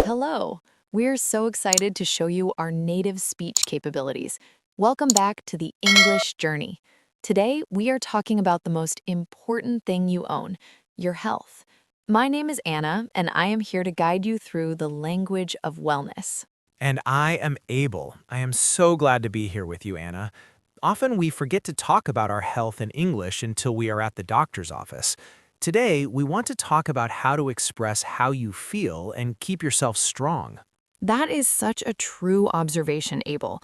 Hello. We're so excited to show you our native speech capabilities. Welcome back to the English journey. Today, we are talking about the most important thing you own, your health. My name is Anna, and I am here to guide you through the language of wellness. And I am Abel. I am so glad to be here with you, Anna. Often we forget to talk about our health in English until we are at the doctor's office. Today, we want to talk about how to express how you feel and keep yourself strong. That is such a true observation, Abel.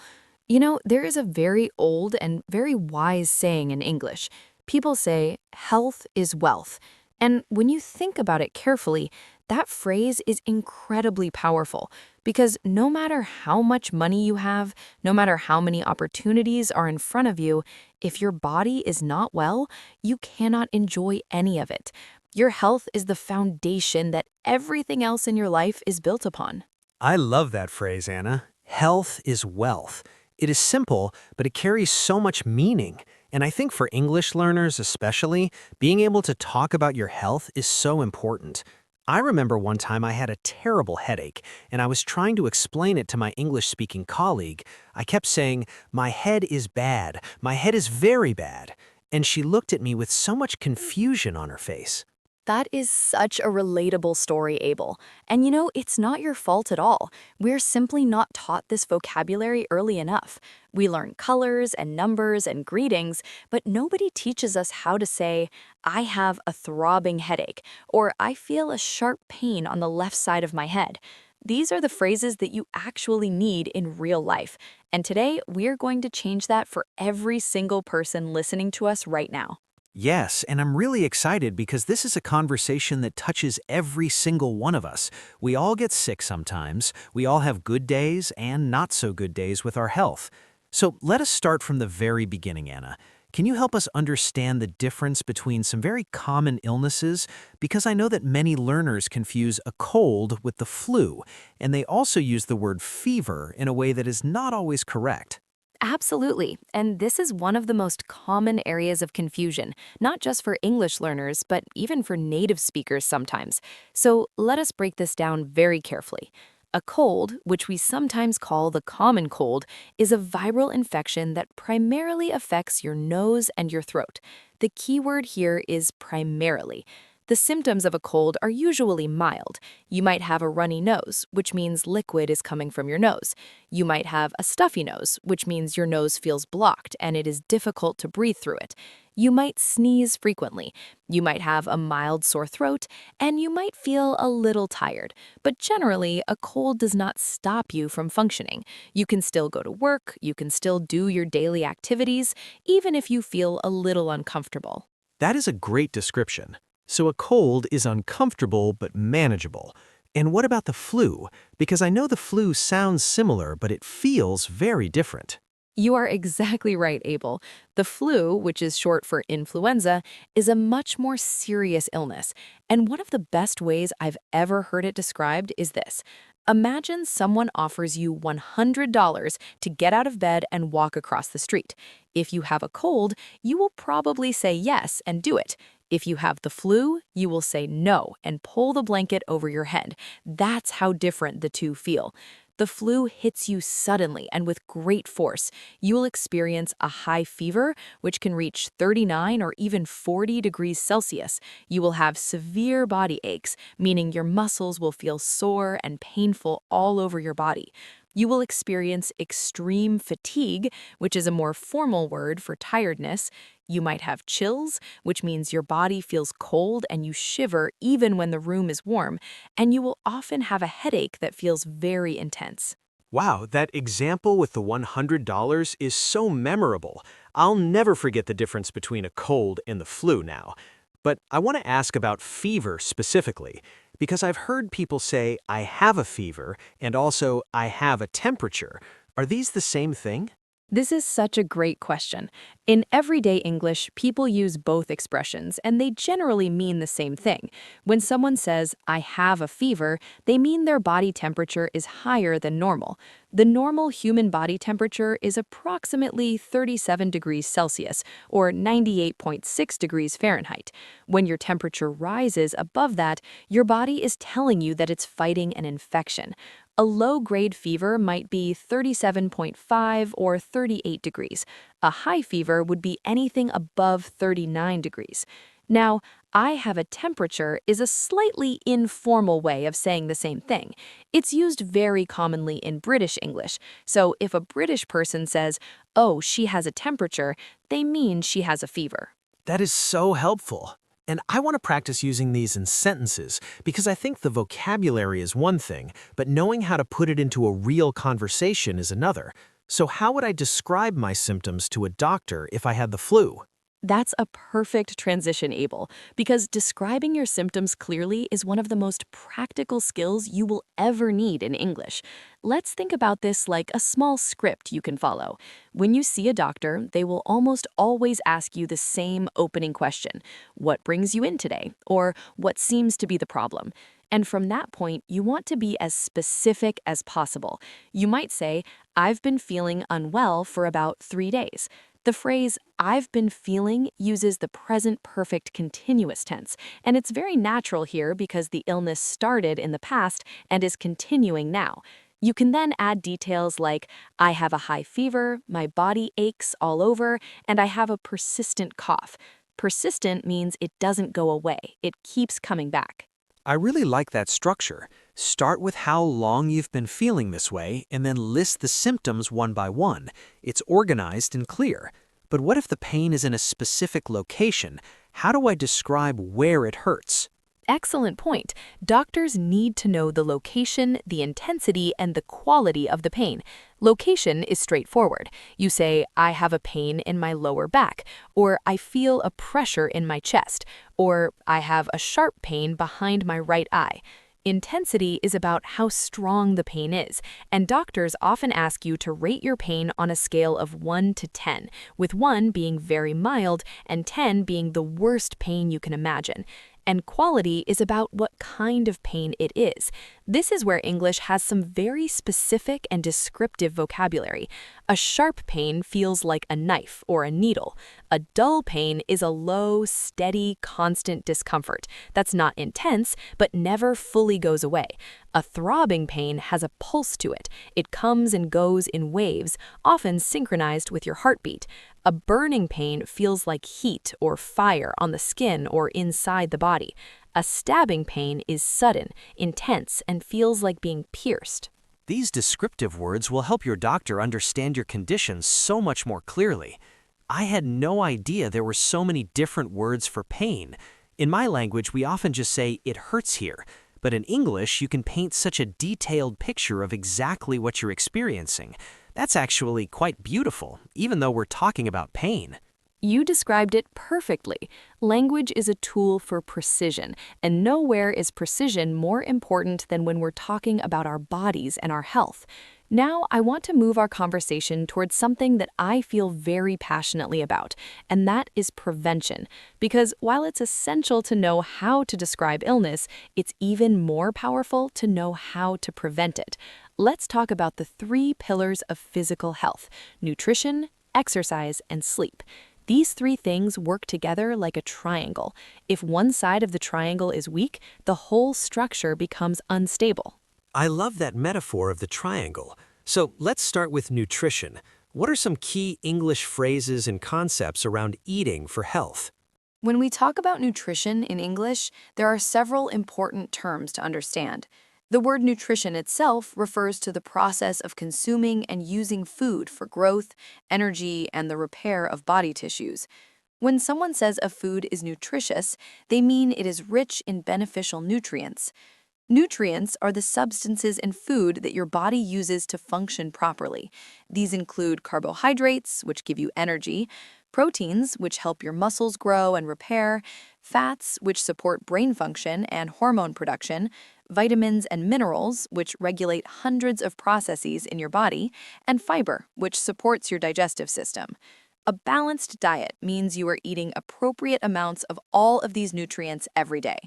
You know, there is a very old and very wise saying in English. People say, health is wealth. And when you think about it carefully, that phrase is incredibly powerful because no matter how much money you have, no matter how many opportunities are in front of you, if your body is not well, you cannot enjoy any of it. Your health is the foundation that everything else in your life is built upon. I love that phrase, Anna. Health is wealth. It is simple, but it carries so much meaning. And I think for English learners especially, being able to talk about your health is so important. I remember one time I had a terrible headache, and I was trying to explain it to my English-speaking colleague. I kept saying, "My head is bad. My head is very bad." And she looked at me with so much confusion on her face. That is such a relatable story, Abel. And you know, it's not your fault at all. We're simply not taught this vocabulary early enough. We learn colors and numbers and greetings, but nobody teaches us how to say, I have a throbbing headache, or I feel a sharp pain on the left side of my head. These are the phrases that you actually need in real life. And today, we're going to change that for every single person listening to us right now. Yes, and I'm really excited because this is a conversation that touches every single one of us. We all get sick sometimes. We all have good days and not so good days with our health. So let us start from the very beginning, Anna. Can you help us understand the difference between some very common illnesses? Because I know that many learners confuse a cold with the flu, and they also use the word fever in a way that is not always correct. Absolutely. And this is one of the most common areas of confusion, not just for English learners, but even for native speakers sometimes. So let us break this down very carefully. A cold, which we sometimes call the common cold, is a viral infection that primarily affects your nose and your throat. The key word here is primarily. The symptoms of a cold are usually mild. You might have a runny nose, which means liquid is coming from your nose. You might have a stuffy nose, which means your nose feels blocked and it is difficult to breathe through it. You might sneeze frequently. You might have a mild sore throat, and you might feel a little tired. But generally, a cold does not stop you from functioning. You can still go to work, you can still do your daily activities, even if you feel a little uncomfortable. That is a great description. So a cold is uncomfortable but manageable. And what about the flu? Because I know the flu sounds similar, but it feels very different. You are exactly right, Abel. The flu, which is short for influenza, is a much more serious illness. And one of the best ways I've ever heard it described is this. Imagine someone offers you $100 to get out of bed and walk across the street. If you have a cold, you will probably say yes and do it. If you have the flu, you will say no and pull the blanket over your head. That's how different the two feel. The flu hits you suddenly and with great force. You will experience a high fever, which can reach 39 or even 40 degrees Celsius. You will have severe body aches, meaning your muscles will feel sore and painful all over your body. You will experience extreme fatigue, which is a more formal word for tiredness. You might have chills, which means your body feels cold and you shiver even when the room is warm, and you will often have a headache that feels very intense. Wow, that example with the $100 is so memorable. I'll never forget the difference between a cold and the flu now. But I want to ask about fever specifically, because I've heard people say, I have a fever, and also, I have a temperature. Are these the same thing? This is such a great question. In everyday English, people use both expressions, and they generally mean the same thing. When someone says, I have a fever, they mean their body temperature is higher than normal. The normal human body temperature is approximately 37 degrees Celsius, or 98.6 degrees Fahrenheit. When your temperature rises above that, your body is telling you that it's fighting an infection. A low-grade fever might be 37.5 or 38 degrees. A high fever would be anything above 39 degrees. Now, I have a temperature is a slightly informal way of saying the same thing. It's used very commonly in British English, so if a British person says, "Oh, she has a temperature," they mean she has a fever. That is so helpful. And I want to practice using these in sentences because I think the vocabulary is one thing, but knowing how to put it into a real conversation is another. So how would I describe my symptoms to a doctor if I had the flu? That's a perfect transition, Abel, because describing your symptoms clearly is one of the most practical skills you will ever need in English. Let's think about this like a small script you can follow. When you see a doctor, they will almost always ask you the same opening question: what brings you in today? Or what seems to be the problem? And from that point, you want to be as specific as possible. You might say, "I've been feeling unwell for about 3 days." The phrase "I've been feeling" uses the present perfect continuous tense, and it's very natural here because the illness started in the past and is continuing now. You can then add details like, "I have a high fever, my body aches all over, and I have a persistent cough." Persistent means it doesn't go away, it keeps coming back. I really like that structure. Start with how long you've been feeling this way and then list the symptoms one by one. It's organized and clear. But what if the pain is in a specific location? How do I describe where it hurts? Excellent point. Doctors need to know the location, the intensity, and the quality of the pain. Location is straightforward. You say, "I have a pain in my lower back," or "I feel a pressure in my chest," or "I have a sharp pain behind my right eye." Intensity is about how strong the pain is, and doctors often ask you to rate your pain on a scale of 1 to 10, with 1 being very mild and 10 being the worst pain you can imagine. And quality is about what kind of pain it is. This is where English has some very specific and descriptive vocabulary. A sharp pain feels like a knife or a needle. A dull pain is a low, steady, constant discomfort that's not intense, but never fully goes away. A throbbing pain has a pulse to it. It comes and goes in waves, often synchronized with your heartbeat. A burning pain feels like heat or fire on the skin or inside the body. A stabbing pain is sudden, intense, and feels like being pierced. These descriptive words will help your doctor understand your condition so much more clearly. I had no idea there were so many different words for pain. In my language, we often just say, "it hurts here." But in English, you can paint such a detailed picture of exactly what you're experiencing. That's actually quite beautiful, even though we're talking about pain. You described it perfectly. Language is a tool for precision, and nowhere is precision more important than when we're talking about our bodies and our health. Now, I want to move our conversation towards something that I feel very passionately about, and that is prevention. Because while it's essential to know how to describe illness, it's even more powerful to know how to prevent it. Let's talk about the 3 pillars of physical health: nutrition, exercise, and sleep. These 3 things work together like a triangle. If one side of the triangle is weak, the whole structure becomes unstable. I love that metaphor of the triangle. So let's start with nutrition. What are some key English phrases and concepts around eating for health? When we talk about nutrition in English, there are several important terms to understand. The word nutrition itself refers to the process of consuming and using food for growth, energy, and the repair of body tissues. When someone says a food is nutritious, they mean it is rich in beneficial nutrients. Nutrients are the substances in food that your body uses to function properly. These include carbohydrates, which give you energy, proteins, which help your muscles grow and repair, fats, which support brain function and hormone production, vitamins and minerals, which regulate hundreds of processes in your body, and fiber, which supports your digestive system. A balanced diet means you are eating appropriate amounts of all of these nutrients every day.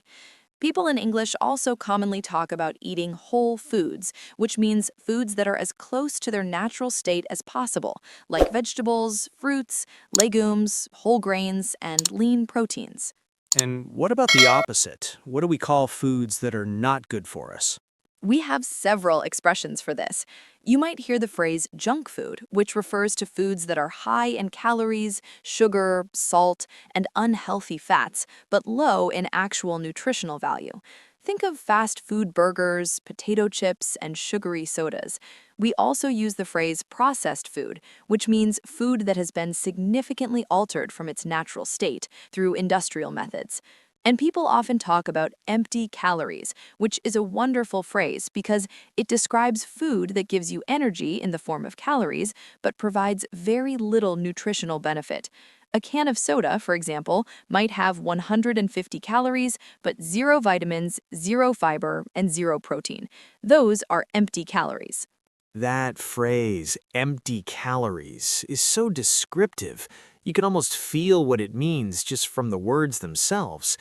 People in English also commonly talk about eating whole foods, which means foods that are as close to their natural state as possible, like vegetables, fruits, legumes, whole grains, and lean proteins. And what about the opposite? What do we call foods that are not good for us? We have several expressions for this. You might hear the phrase junk food, which refers to foods that are high in calories, sugar, salt, and unhealthy fats, but low in actual nutritional value. Think of fast food burgers, potato chips, and sugary sodas. We also use the phrase processed food, which means food that has been significantly altered from its natural state through industrial methods. And people often talk about empty calories, which is a wonderful phrase because it describes food that gives you energy in the form of calories, but provides very little nutritional benefit. A can of soda, for example, might have 150 calories, but zero vitamins, zero fiber, and zero protein. Those are empty calories. That phrase, empty calories, is so descriptive. You can almost feel what it means just from the words themselves.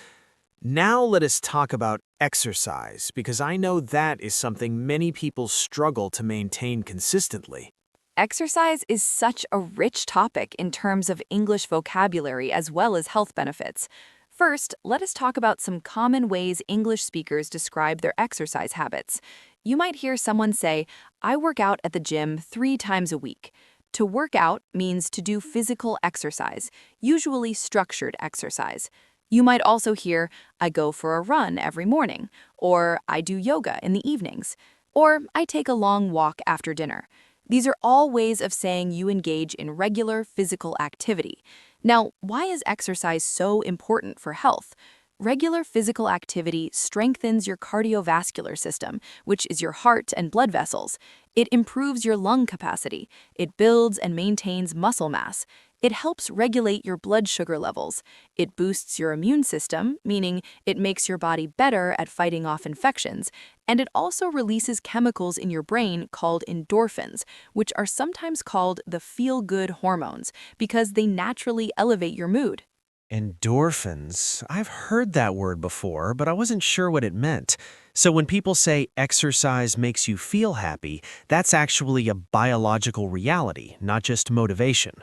Now let us talk about exercise, because I know that is something many people struggle to maintain consistently. Exercise is such a rich topic in terms of English vocabulary as well as health benefits. First, let us talk about some common ways English speakers describe their exercise habits. You might hear someone say, I work out at the gym 3 times a week. To work out means to do physical exercise, usually structured exercise. You might also hear, I go for a run every morning, or I do yoga in the evenings, or I take a long walk after dinner. These are all ways of saying you engage in regular physical activity. Now, why is exercise so important for health? Regular physical activity strengthens your cardiovascular system, which is your heart and blood vessels. It improves your lung capacity. It builds and maintains muscle mass. It helps regulate your blood sugar levels. It boosts your immune system, meaning it makes your body better at fighting off infections. And it also releases chemicals in your brain called endorphins, which are sometimes called the feel-good hormones because they naturally elevate your mood. Endorphins. I've heard that word before, but I wasn't sure what it meant. So when people say exercise makes you feel happy, that's actually a biological reality, not just motivation.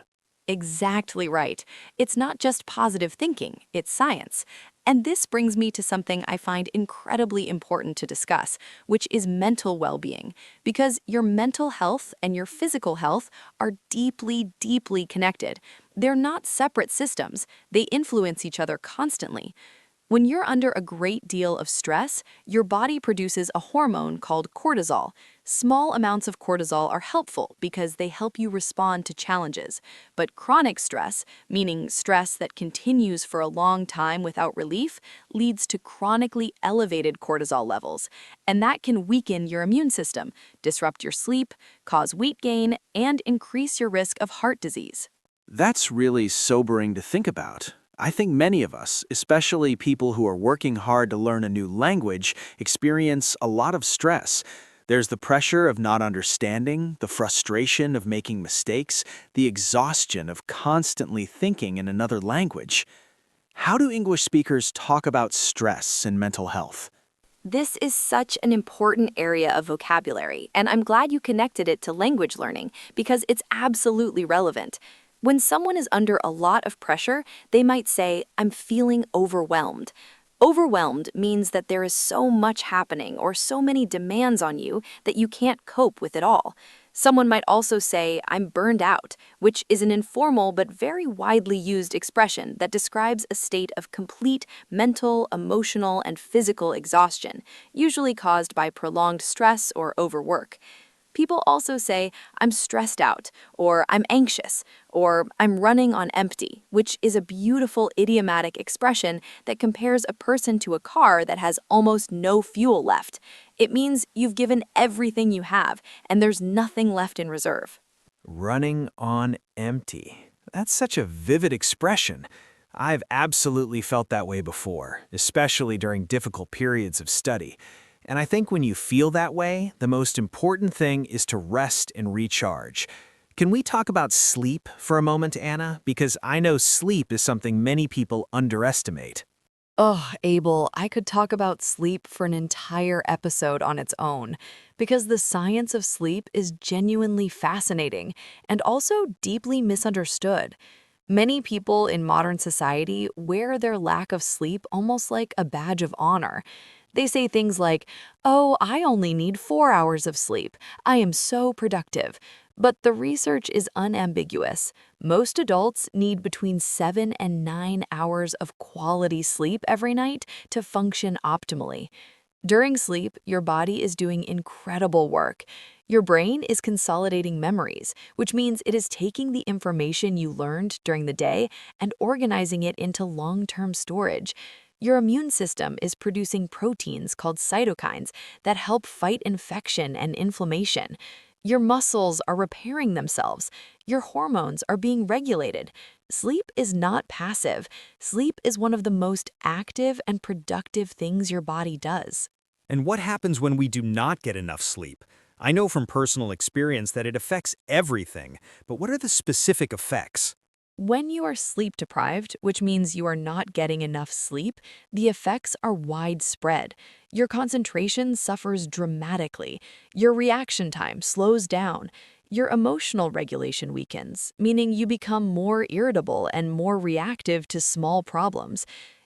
Exactly right. It's not just positive thinking, it's science. And this brings me to something I find incredibly important to discuss, which is mental well-being. Because your mental health and your physical health are deeply, deeply connected. They're not separate systems, they influence each other constantly. When you're under a great deal of stress, your body produces a hormone called cortisol. Small amounts of cortisol are helpful because they help you respond to challenges. But chronic stress, meaning stress that continues for a long time without relief, leads to chronically elevated cortisol levels. And that can weaken your immune system, disrupt your sleep, cause weight gain, and increase your risk of heart disease. That's really sobering to think about. I think many of us, especially people who are working hard to learn a new language, experience a lot of stress. There's the pressure of not understanding, the frustration of making mistakes, the exhaustion of constantly thinking in another language. How do English speakers talk about stress and mental health? This is such an important area of vocabulary, and I'm glad you connected it to language learning because it's absolutely relevant. When someone is under a lot of pressure, they might say, I'm feeling overwhelmed. Overwhelmed means that there is so much happening or so many demands on you that you can't cope with it all. Someone might also say, I'm burned out, which is an informal but very widely used expression that describes a state of complete mental, emotional, and physical exhaustion, usually caused by prolonged stress or overwork. People also say, I'm stressed out, or I'm anxious, or I'm running on empty, which is a beautiful idiomatic expression that compares a person to a car that has almost no fuel left. It means you've given everything you have, and there's nothing left in reserve. Running on empty. That's such a vivid expression. I've absolutely felt that way before, especially during difficult periods of study. And I think when you feel that way, the most important thing is to rest and recharge. Can we talk about sleep for a moment, Anna? Because I know sleep is something many people underestimate. Oh, Abel, I could talk about sleep for an entire episode on its own because the science of sleep is genuinely fascinating and also deeply misunderstood. Many people in modern society wear their lack of sleep almost like a badge of honor. They say things like, "Oh, I only need 4 hours of sleep. I am so productive." But the research is unambiguous. Most adults need between 7 and 9 hours of quality sleep every night to function optimally. During sleep, your body is doing incredible work. Your brain is consolidating memories, which means it is taking the information you learned during the day and organizing it into long-term storage. Your immune system is producing proteins called cytokines that help fight infection and inflammation. Your muscles are repairing themselves. Your hormones are being regulated. Sleep is not passive. Sleep is one of the most active and productive things your body does. And what happens when we do not get enough sleep? I know from personal experience that it affects everything, but what are the specific effects? When you are sleep deprived, which means you are not getting enough sleep, the effects are widespread. Your concentration suffers dramatically. Your reaction time slows down. Your emotional regulation weakens, meaning you become more irritable and more reactive to small problems.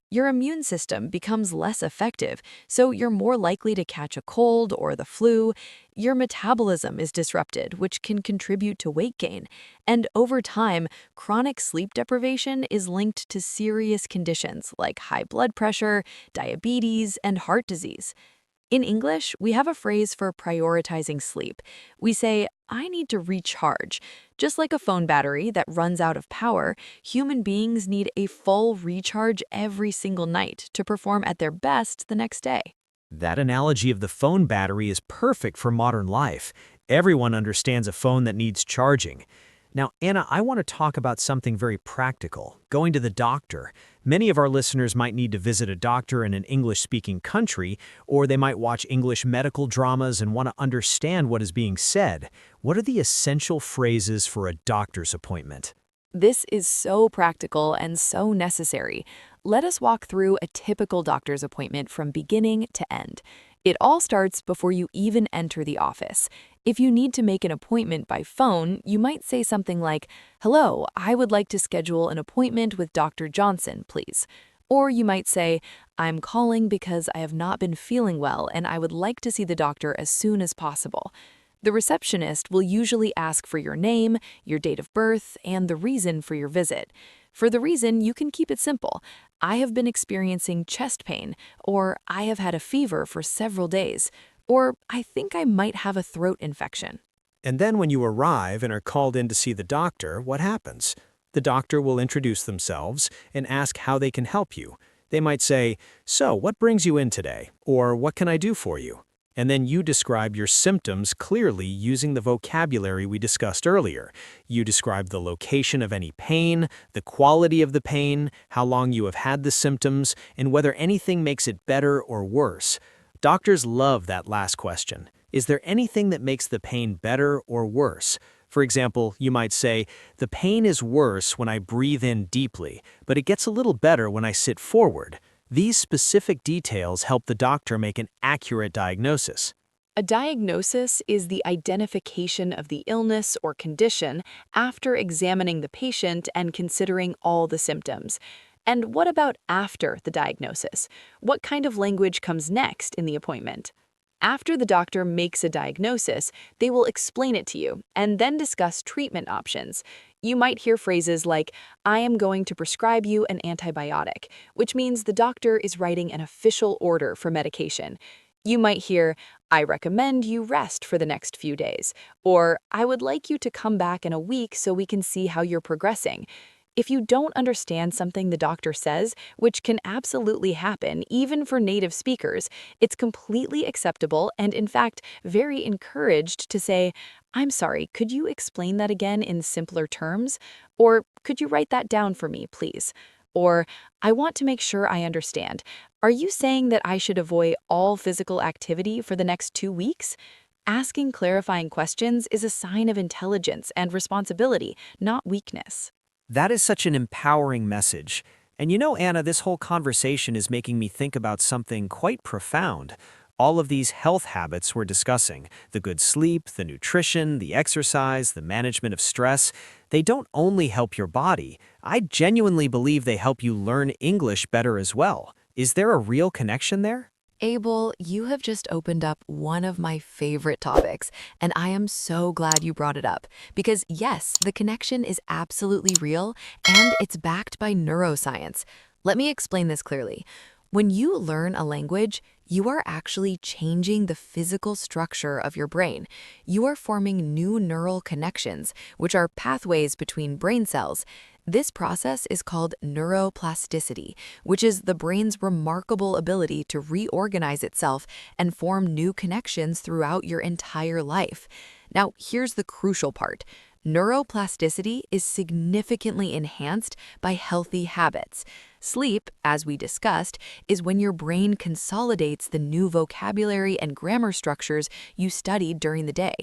Your immune system becomes less effective, so you're more likely to catch a cold or the flu. Your metabolism is disrupted, which can contribute to weight gain. And over time, chronic sleep deprivation is linked to serious conditions like high blood pressure, diabetes, and heart disease. In English, we have a phrase for prioritizing sleep. We say, "I need to recharge." Just like a phone battery that runs out of power, human beings need a full recharge every single night to perform at their best the next day. That analogy of the phone battery is perfect for modern life. Everyone understands a phone that needs charging. Now, Anna, I want to talk about something very practical, going to the doctor. Many of our listeners might need to visit a doctor in an English-speaking country, or they might watch English medical dramas and want to understand what is being said. What are the essential phrases for a doctor's appointment? This is so practical and so necessary. Let us walk through a typical doctor's appointment from beginning to end. It all starts before you even enter the office. If you need to make an appointment by phone, you might say something like, "Hello, I would like to schedule an appointment with Dr. Johnson, please." Or you might say, "I'm calling because I have not been feeling well and I would like to see the doctor as soon as possible." The receptionist will usually ask for your name, your date of birth, and the reason for your visit. For the reason, you can keep it simple. "I have been experiencing chest pain," or "I have had a fever for several days," or "I think I might have a throat infection." And then when you arrive and are called in to see the doctor, what happens? The doctor will introduce themselves and ask how they can help you. They might say, "So, what brings you in today?" Or "What can I do for you?" And then you describe your symptoms clearly using the vocabulary we discussed earlier. You describe the location of any pain, the quality of the pain, how long you have had the symptoms, and whether anything makes it better or worse. Doctors love that last question. Is there anything that makes the pain better or worse? For example, you might say, "The pain is worse when I breathe in deeply, but it gets a little better when I sit forward." These specific details help the doctor make an accurate diagnosis. A diagnosis is the identification of the illness or condition after examining the patient and considering all the symptoms. And what about after the diagnosis? What kind of language comes next in the appointment? After the doctor makes a diagnosis, they will explain it to you and then discuss treatment options. You might hear phrases like, "I am going to prescribe you an antibiotic," which means the doctor is writing an official order for medication. You might hear, "I recommend you rest for the next few days," or "I would like you to come back in a week so we can see how you're progressing." If you don't understand something the doctor says, which can absolutely happen even for native speakers, it's completely acceptable and, in fact, very encouraged to say, "I'm sorry, could you explain that again in simpler terms?" Or "Could you write that down for me, please?" Or "I want to make sure I understand. Are you saying that I should avoid all physical activity for the next 2 weeks?" Asking clarifying questions is a sign of intelligence and responsibility, not weakness. That is such an empowering message. And you know, Anna, this whole conversation is making me think about something quite profound. All of these health habits we're discussing, the good sleep, the nutrition, the exercise, the management of stress, they don't only help your body. I genuinely believe they help you learn English better as well. Is there a real connection there? Abel, you have just opened up one of my favorite topics, and I am so glad you brought it up. Because yes, the connection is absolutely real, and it's backed by neuroscience. Let me explain this clearly. When you learn a language, you are actually changing the physical structure of your brain. You are forming new neural connections, which are pathways between brain cells. This process is called neuroplasticity, which is the brain's remarkable ability to reorganize itself and form new connections throughout your entire life. Now, here's the crucial part. Neuroplasticity is significantly enhanced by healthy habits. Sleep, as we discussed, is when your brain consolidates the new vocabulary and grammar structures you studied during the day.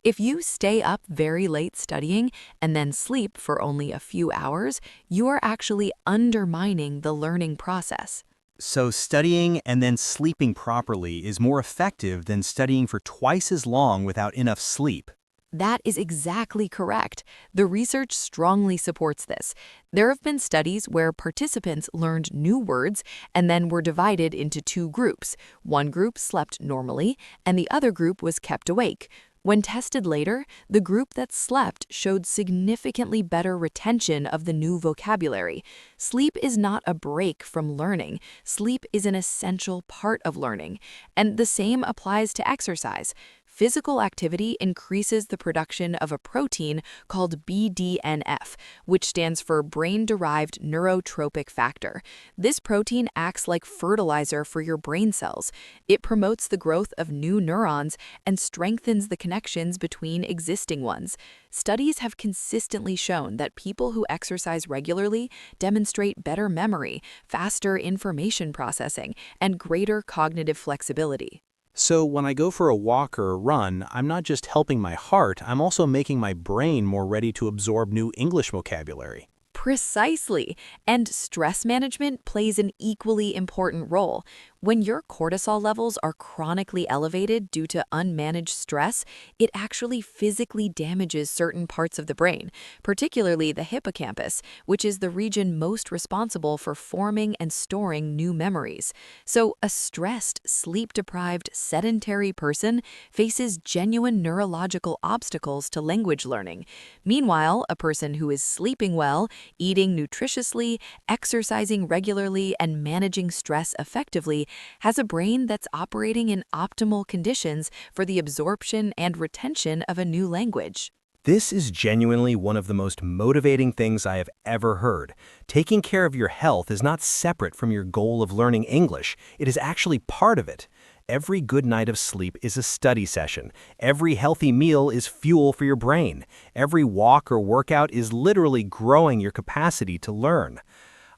If you stay up very late studying and then sleep for only a few hours, you are actually undermining the learning process. So studying and then sleeping properly is more effective than studying for twice as long without enough sleep. That is exactly correct. The research strongly supports this. There have been studies where participants learned new words and then were divided into two groups. One group slept normally, and the other group was kept awake. When tested later, the group that slept showed significantly better retention of the new vocabulary. Sleep is not a break from learning. Sleep is an essential part of learning. And the same applies to exercise. Physical activity increases the production of a protein called BDNF, which stands for brain-derived neurotrophic factor. This protein acts like fertilizer for your brain cells. It promotes the growth of new neurons and strengthens the connections between existing ones. Studies have consistently shown that people who exercise regularly demonstrate better memory, faster information processing, and greater cognitive flexibility. So when I go for a walk or a run, I'm not just helping my heart, I'm also making my brain more ready to absorb new English vocabulary. Precisely. And stress management plays an equally important role. When your cortisol levels are chronically elevated due to unmanaged stress, it actually physically damages certain parts of the brain, particularly the hippocampus, which is the region most responsible for forming and storing new memories. So, a stressed, sleep-deprived, sedentary person faces genuine neurological obstacles to language learning. Meanwhile, a person who is sleeping well, eating nutritiously, exercising regularly, and managing stress effectively has a brain that's operating in optimal conditions for the absorption and retention of a new language. This is genuinely one of the most motivating things I have ever heard. Taking care of your health is not separate from your goal of learning English. It is actually part of it. Every good night of sleep is a study session. Every healthy meal is fuel for your brain. Every walk or workout is literally growing your capacity to learn.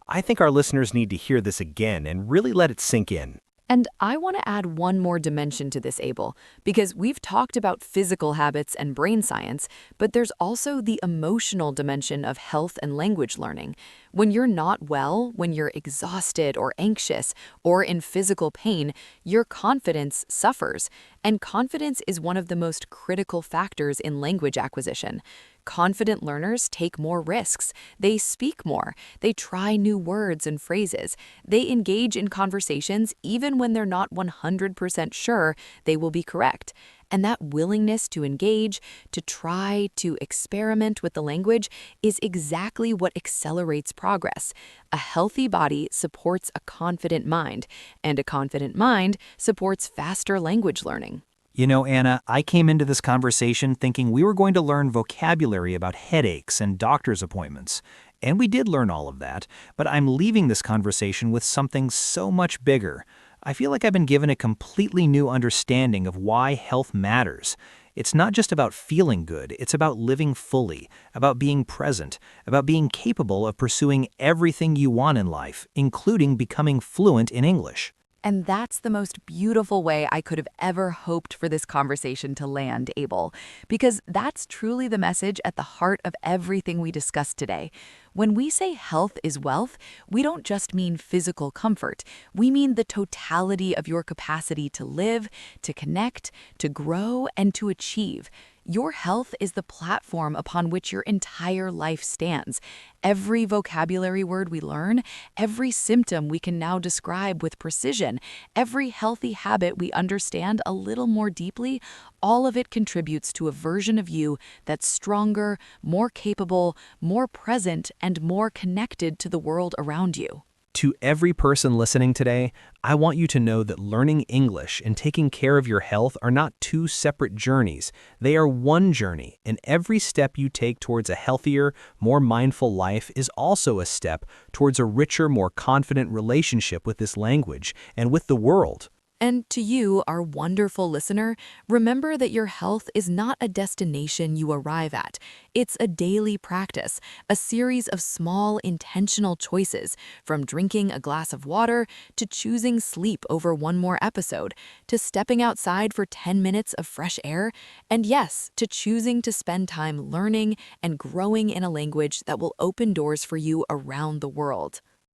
I think our listeners need to hear this again and really let it sink in. And I want to add one more dimension to this, Abel, because we've talked about physical habits and brain science, but there's also the emotional dimension of health and language learning. When you're not well, when you're exhausted or anxious or in physical pain, your confidence suffers. And confidence is one of the most critical factors in language acquisition. Confident learners take more risks. They speak more. They try new words and phrases. They engage in conversations even when they're not 100% sure they will be correct. And that willingness to engage, to try, to experiment with the language is exactly what accelerates progress. A healthy body supports a confident mind, and a confident mind supports faster language learning. You know, Anna, I came into this conversation thinking we were going to learn vocabulary about headaches and doctor's appointments. And we did learn all of that, but I'm leaving this conversation with something so much bigger. I feel like I've been given a completely new understanding of why health matters. It's not just about feeling good, it's about living fully, about being present, about being capable of pursuing everything you want in life, including becoming fluent in English. And that's the most beautiful way I could have ever hoped for this conversation to land, Abel, because that's truly the message at the heart of everything we discussed today. When we say health is wealth, we don't just mean physical comfort. We mean the totality of your capacity to live, to connect, to grow, and to achieve. Your health is the platform upon which your entire life stands. Every vocabulary word we learn, every symptom we can now describe with precision, every healthy habit we understand a little more deeply, all of it contributes to a version of you that's stronger, more capable, more present, and more connected to the world around you. To every person listening today, I want you to know that learning English and taking care of your health are not two separate journeys. They are one journey, and every step you take towards a healthier, more mindful life is also a step towards a richer, more confident relationship with this language and with the world. And to you, our wonderful listener, remember that your health is not a destination you arrive at. It's a daily practice, a series of small, intentional choices, from drinking a glass of water to choosing sleep over one more episode, to stepping outside for 10 minutes of fresh air, and yes, to choosing to spend time learning and growing in a language that will open doors for you around the world.